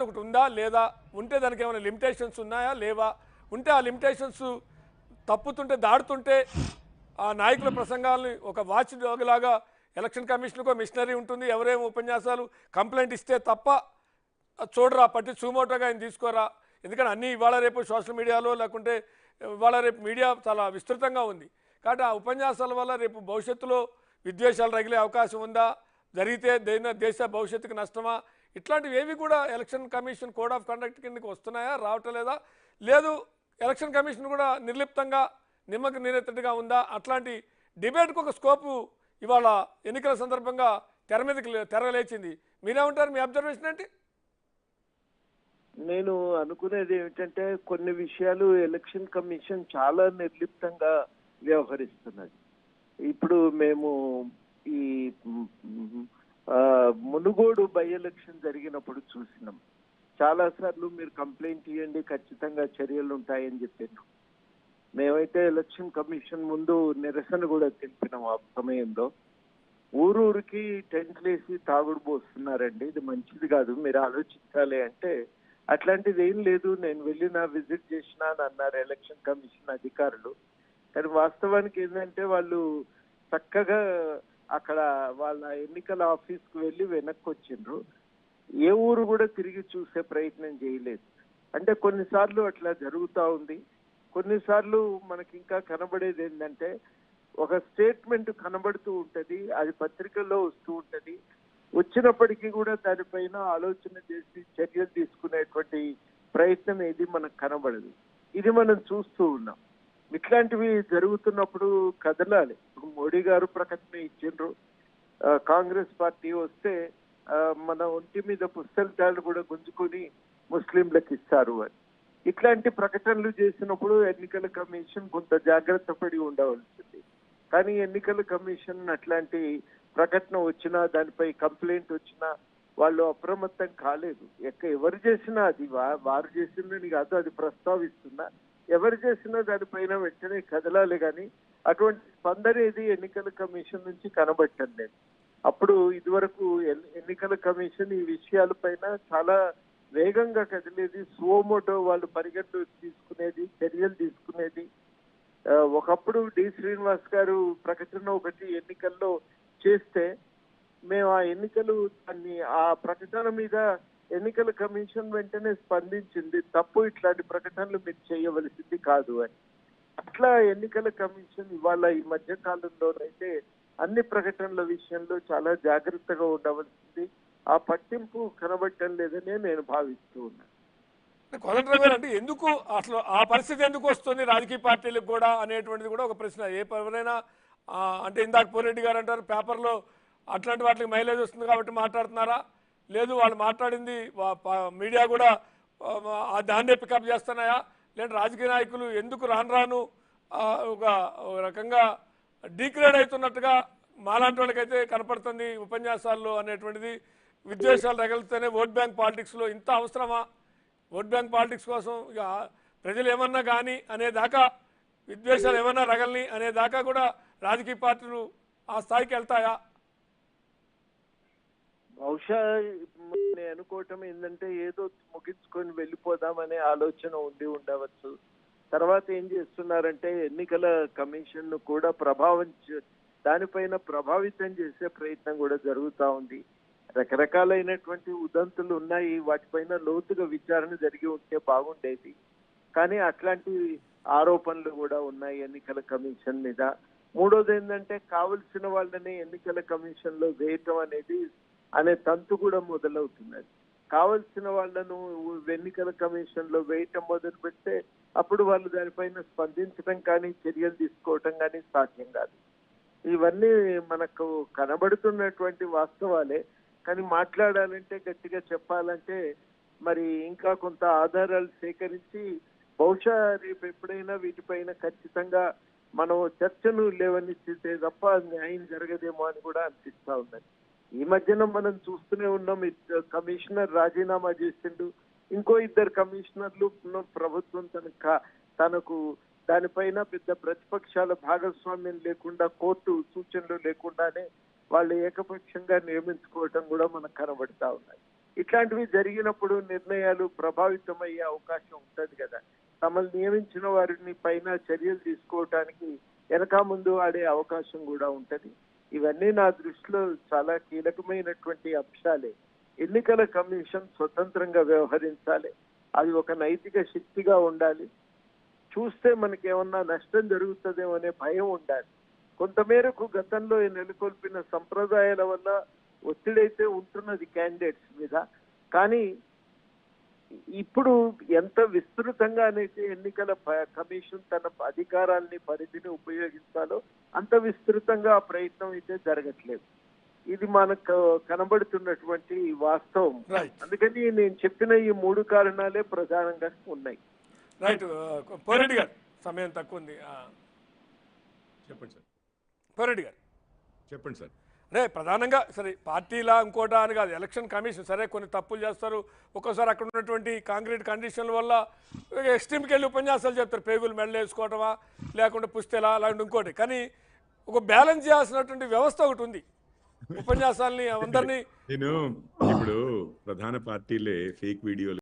ఒకటి ఉందా లేదా, ఉంటే దానికి ఏమైనా లిమిటేషన్స్ ఉన్నాయా లేవా, ఉంటే ఆ లిమిటేషన్స్ తప్పుతుంటే దాడుతుంటే ఆ నాయకుల ప్రసంగాల్ని ఒక వాచ్ డాగ్ లాగా ఎలక్షన్ కమిషన్కు మిషనరీ ఉంటుంది, ఎవరేమో ఉపన్యాసాలు కంప్లైంట్ ఇస్తే తప్ప చూడరా, పట్టి సుమోటోగా ఆయన తీసుకోరా. ఎందుకంటే అన్నీ ఇవాళ రేపు సోషల్ మీడియాలో లేకుంటే ఇవాళ రేపు మీడియా చాలా విస్తృతంగా ఉంది. కాబట్టి ఆ ఉపన్యాసాల వల్ల రేపు భవిష్యత్తులో విద్వేషాలు రగిలే అవకాశం ఉందా, జరిగితే దేశ భవిష్యత్తుకు నష్టమా, ఇట్లాంటివి ఏవి కూడా election commission code of conduct కిందకి వస్తున్నాయా, రావటం లేదా, లేదు ఎలక్షన్ కమిషన్ కూడా నిర్లిప్తంగా నిమ్మక నీరెత్తట్టుగా ఉందా, అట్లాంటి డిబేట్కు ఒక స్కోపు ఇవాళ ఎన్నికల సందర్భంగా తెర మీదకి తెరలేచింది. మీరేమంటారు, మీ అబ్జర్వేషన్ ఏంటి? నేను అనుకునేది ఏమిటంటే కొన్ని విషయాలు ఎలక్షన్ కమిషన్ చాలా నిర్లిప్తంగా వ్యవహరిస్తున్నది. ఇప్పుడు మేము ఈ మునుగోడు బై ఎలక్షన్ జరిగినప్పుడు చూసినాం. చాలా సార్లు మీరు కంప్లైంట్ ఇవ్వండి, ఖచ్చితంగా చర్యలు ఉంటాయని చెప్పాను. మేమైతే ఎలక్షన్ కమిషన్ ముందు నిరసన కూడా తెలిపినాం. ఆ సమయంలో ఊరూరికి టెంట్లు వేసి తాగుడు పోస్తున్నారండి, ఇది మంచిది కాదు, మీరు ఆలోచించాలి అంటే అట్లాంటిది ఏం లేదు, నేను వెళ్ళినా విజిట్ చేసినా అని అన్నారు ఎలక్షన్ కమిషన్ అధికారులు. కానీ వాస్తవానికి ఏంటంటే వాళ్ళు చక్కగా అక్కడ వాళ్ళ ఎన్నికల ఆఫీస్కి వెళ్ళి వెనక్కి వచ్చిండ్రు. ఏ ఊరు కూడా తిరిగి చూసే ప్రయత్నం చేయలేదు. అంటే కొన్నిసార్లు అట్లా జరుగుతూ ఉంది. కొన్నిసార్లు మనకి ఇంకా కనబడేది ఏంటంటే ఒక స్టేట్మెంట్ కనబడుతూ ఉంటది, అది పత్రికల్లో వస్తూ ఉంటది, వచ్చినప్పటికీ కూడా దానిపైన ఆలోచన చేసి చర్యలు తీసుకునేటువంటి ప్రయత్నం ఏది మనకు కనబడదు. ఇది మనం చూస్తూ ఉన్నాం. ఇట్లాంటివి జరుగుతున్నప్పుడు కదలాలి. ఇప్పుడు మోడీ గారు ప్రకటన ఇచ్చిండ్రు, కాంగ్రెస్ పార్టీ వస్తే మన ఒంటి మీద పుస్తకాలు కూడా గుంజుకొని ముస్లింలకు ఇస్తారు అని. ఇట్లాంటి ప్రకటనలు చేసినప్పుడు ఎన్నికల కమిషన్ కొంత జాగ్రత్త పడి ఉండవలసింది. కానీ ఎన్నికల కమిషన్ అట్లాంటి ప్రకటన వచ్చినా, దానిపై కంప్లైంట్ వచ్చినా వాళ్ళు అప్రమత్తం కాలేదు. ఎవరు చేసినా, అది వారు చేసిందని కాదు, అది ప్రస్తావిస్తున్నా, ఎవరు చేసినా దానిపైన వెంటనే కదలాలి. కానీ అటువంటి స్పందన ఏది ఎన్నికల కమిషన్ నుంచి కనబట్టం లేదు. అప్పుడు ఇదివరకు ఎన్నికల కమిషన్ ఈ విషయాలపైన చాలా వేగంగా కదిలేది, సుమోటో వాళ్ళు పరిగణలోకి తీసుకునేది, చర్యలు తీసుకునేది. ఒకప్పుడు డి శ్రీనివాస్ గారు ప్రకటన ఒకటి ఎన్నికల్లో చేస్తే మేము ఆ ఎన్నికలు దాన్ని ఆ ప్రకటన మీద ఎన్నికల కమిషన్ వెంటనే స్పందించింది, తప్పు, ఇట్లాంటి ప్రకటనలు మీరు చేయవలసింది కాదు అని. అట్లా ఎన్నికల కమిషన్ ఇవాళ ఈ మధ్య కాలంలోనైతే అన్ని ప్రకటనల విషయంలో చాలా జాగ్రత్తగా ఉండవలసింది. ఆ పట్టింపు కనబడటం లేదని నేను భావిస్తూ ఉన్నాను. అంటే ఎందుకు అసలు ఆ పరిస్థితి ఎందుకు వస్తుంది రాజకీయ పార్టీలకు కూడా అనేటువంటిది కూడా ఒక ప్రశ్న. ఎవరైనా అంటే ఇందాక పోరెడ్డి గారు అంటారు పేపర్లో అట్లాంటి వాటికి మైలేజ్ వస్తుంది కాబట్టి మాట్లాడుతున్నారా, లేదు వాళ్ళు మాట్లాడింది మీడియా కూడా దాన్నే పికప్ చేస్తున్నాయా, లేదంటే రాజకీయ నాయకులు ఎందుకు రాను రాను ఒక రకంగా డీగ్రేడ్ అవుతున్నట్టుగా మాలాంటి వాళ్ళకైతే కనపడుతుంది ఉపన్యాసాల్లో అనేటువంటిది. విద్వేషాలు రగిలితేనే ఓట్ బ్యాంక్ పాలిటిక్స్లో ఇంత అవసరమా, ఓట్ బ్యాంక్ పాలిటిక్స్ కోసం ఇక ప్రజలు ఏమన్నా కానీ అనేదాకా, విద్వేషాలు ఏమన్నా రగల్ని అనేదాకా కూడా రాజకీయ పార్టీలు ఆ స్థాయికి వెళ్తాయా? బహుశా నేను అనుకోవటం ఏంటంటే ఏదో ముగించుకొని వెళ్ళిపోదామనే ఆలోచన ఉండి ఉండవచ్చు. తర్వాత ఏం చేస్తున్నారంటే ఎన్నికల కమిషన్ కూడా దానిపైన ప్రభావితం చేసే ప్రయత్నం కూడా జరుగుతూ ఉంది. రకరకాలైనటువంటి ఉదంతులు ఉన్నాయి, వాటిపైన లోతుగా విచారణ జరిగి ఉంటే బాగుండేది. కానీ అట్లాంటి ఆరోపణలు కూడా ఉన్నాయి ఎన్నికల కమిషన్ మీద. మూడోది ఏంటంటే కావలసిన వాళ్ళని ఎన్నికల కమిషన్ లో వేయటం అనే తంతు కూడా మొదలవుతున్నది. కావలసిన వాళ్ళను ఎన్నికల కమిషన్ లో వేయటం మొదలు పెడితే అప్పుడు వాళ్ళు దానిపైన స్పందించడం కానీ చర్యలు తీసుకోవటం కానీ సాధ్యం కాదు. ఇవన్నీ మనకు కనబడుతున్నటువంటి వాస్తవాలే. కానీ మాట్లాడాలంటే, గట్టిగా చెప్పాలంటే మరి ఇంకా కొంత ఆధారాలు సేకరించి బహుశా రేపు ఎప్పుడైనా వీటిపైన ఖచ్చితంగా మనం చర్చను లేవనిస్తే తప్ప న్యాయం జరగదేమో అని కూడా అనిపిస్తా ఉన్నది. ఈ మధ్యన మనం చూస్తూనే ఉన్నాం, కమిషనర్ రాజీనామా చేసిండు, ఇంకో ఇద్దరు కమిషనర్లు ప్రభుత్వం తనకు దానిపైన పెద్ద ప్రతిపక్షాల భాగస్వామ్యం లేకుండా, కోర్టు సూచనలు లేకుండానే వాళ్ళు ఏకపక్షంగా నియమించుకోవటం కూడా మనకు కనబడతా ఉన్నాయి. ఇట్లాంటివి జరిగినప్పుడు నిర్ణయాలు ప్రభావితమయ్యే అవకాశం ఉంటుంది కదా. తమను నియమించిన వారిని పైన చర్యలు తీసుకోవటానికి వెనక ముందు ఆడే అవకాశం కూడా ఉంటది. ఇవన్నీ నా దృష్టిలో చాలా కీలకమైనటువంటి అంశాలే. ఎన్నికల కమిషన్ స్వతంత్రంగా వ్యవహరించాలి. అది ఒక నైతిక శక్తిగా ఉండాలి. చూస్తే మనకి ఏమన్నా నష్టం జరుగుతుందేమో అనే భయం ఉండాలి. కొంతమేరకు గతంలో నెలకొల్పిన సంప్రదాయాల వల్ల ఒత్తిడైతే ఉంటున్నది క్యాండిడేట్స్ మీద. కానీ ఇప్పుడు ఎంత విస్తృతంగానైతే ఎన్నికల కమిషన్ తన అధికారాల్ని పరిధిని ఉపయోగించాలో అంత విస్తృతంగా ఆ ప్రయత్నం అయితే జరగట్లేదు. ఇది మనకు కనబడుతున్నటువంటి వాస్తవం. అందుకని నేను చెప్పిన ఈ 3 కారణాలే ప్రధానంగా ఉన్నాయి. రైట్ పోరెడ్డి గారు, సమయం తక్కువ ఉంది. చెప్పండి సార్. పోరెడ్డి గారు చెప్పండి సార్. అదే ప్రధానంగా సరే పార్టీలా ఇంకోటా అని కాదు, ఎలక్షన్ కమిషన్ సరే కొన్ని తప్పులు చేస్తారు. ఒక్కోసారి అక్కడ ఉన్నటువంటి కాంక్రీట్ కండిషన్ల వల్ల ఎక్స్ట్రీమ్కి వెళ్ళి ఉపన్యాసాలు చెప్తారు, పేగులు మెడలు వేసుకోవటమా లేకుంటే పుస్తెలా అలాంటి ఇంకోటి. కానీ ఒక బ్యాలెన్స్ చేయాల్సినటువంటి వ్యవస్థ ఒకటి ఉంది. ఉపన్యాసాలని అందరినీ నేను ఇప్పుడు ప్రధాన పార్టీలే ఫేక్ వీడియోలు